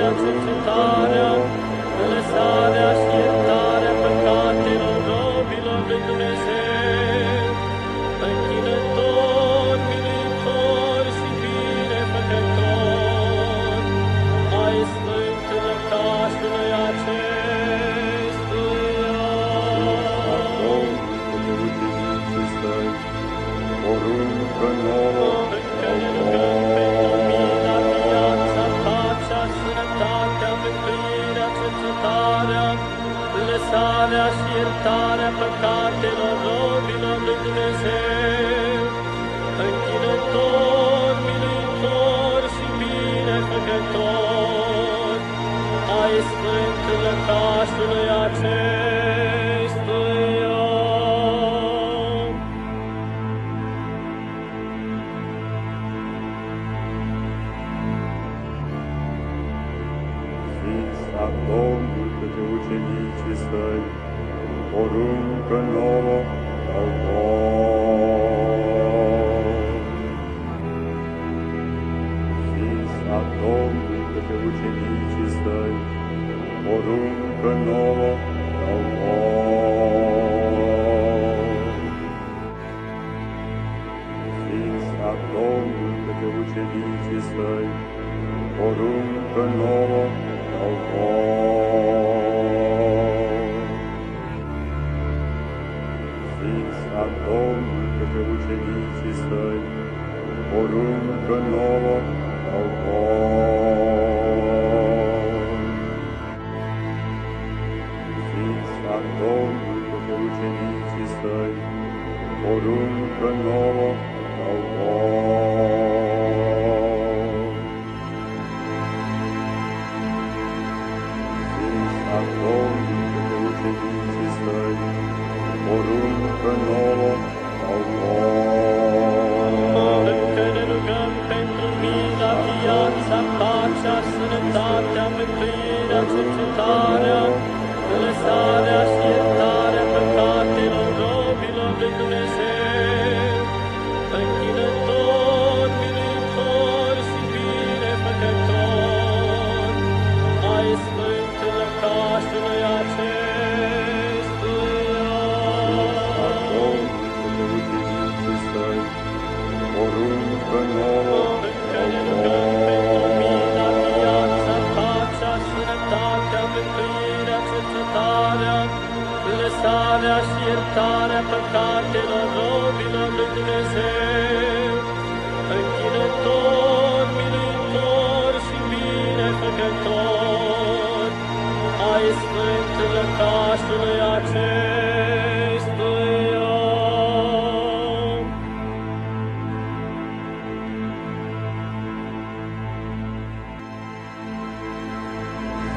mântuirea, cercetarea, lăsarea și iertarea păcatelor robilor lui Dumnezeu, închinător, militor și binefăcător, ai Sfântul Lăcașului acestuia. Poruncă nouă, Care rugăm pentru lumina, viața, pacea, sănătatea, mântuirea, cercetarea, lăsarea și iertarea păcatelor robilor lui Dumnezeu, închinător, militor și binefăcător, ai Sfântul Lăcașului acestuia. Fița Domnul către ucenicii săi, poruncă nouă dau voi. Fița Domnul către ucenicii săi, poruncă nouă dau voi. Fița Domnul către ucenicii săi, poruncă nouă dau voi. Fița Domnul către ucenicii săi, poruncă nouă dau voi. Fița Domnul către ucenicii săi, poruncă nouă dau voi. Fița Domnul către ucenicii săi, poruncă nouă dau voi. Încă ne rugăm pentru mila, viața, pacea, sănătatea, mântuirea, cercetarea, lăsarea și iertarea păcatelor robilor lui Dumnezeu, închinător, militor și binefăcător, ai Sfântul Lăcașului acestuia. Poruncă nouă Încă ne rugăm pentru mila, viața, pacea, sănătatea, mântuirea, cercetarea, lăsarea și iertarea păcatelor robilor lui Dumnezeu, închinător, militor și binefăcător, ai Sfântul Lăcașului acestuia.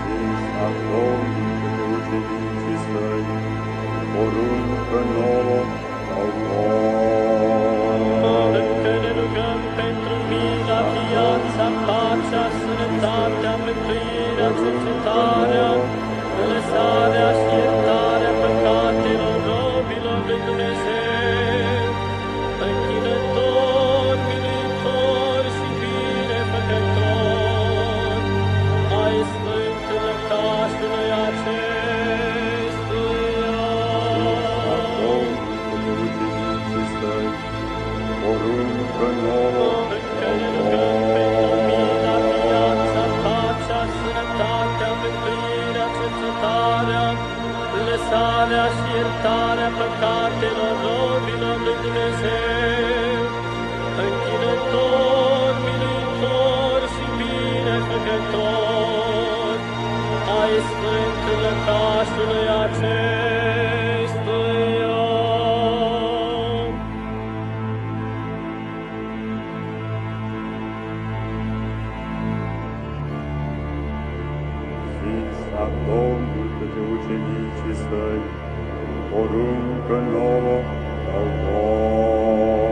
Fița Domnului către ucenicii săi, poruncă nouă dau voi. Încă ne rugăm pentru mila, viața, pacea, sănătatea, mântuirea, cercetarea, lăsarea și iertarea păcatelor robilor lui Dumnezeu, închinător, militor și binefăcător, ai Sfântul Lăcașului acestuia. Poruncă nouă Încă ne rugăm pentru mila, viața, pacea, sănătatea, mântuirea, cercetarea, lăsarea și iertarea păcatelor robilor lui Dumnezeu, închinător, militor și binefăcător, ai Sfântul Lăcașului acestuia. Fița Domnului către ucenicii săi, poruncă nouă dau voi.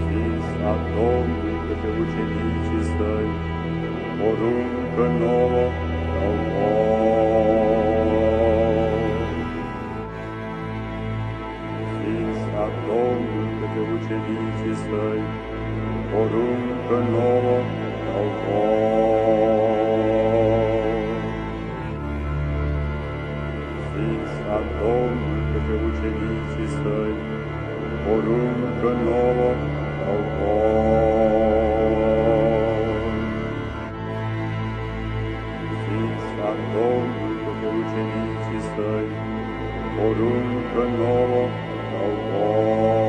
Fița Domnului către ucenicii săi, poruncă nouă dau voi. Fița Domnului către ucenicii săi, poruncă nouă dau voi. Zis a Domnul către ucenicii săi, poruncă nouă dau voi. Zis a Domnul către ucenicii săi, poruncă nouă dau voi.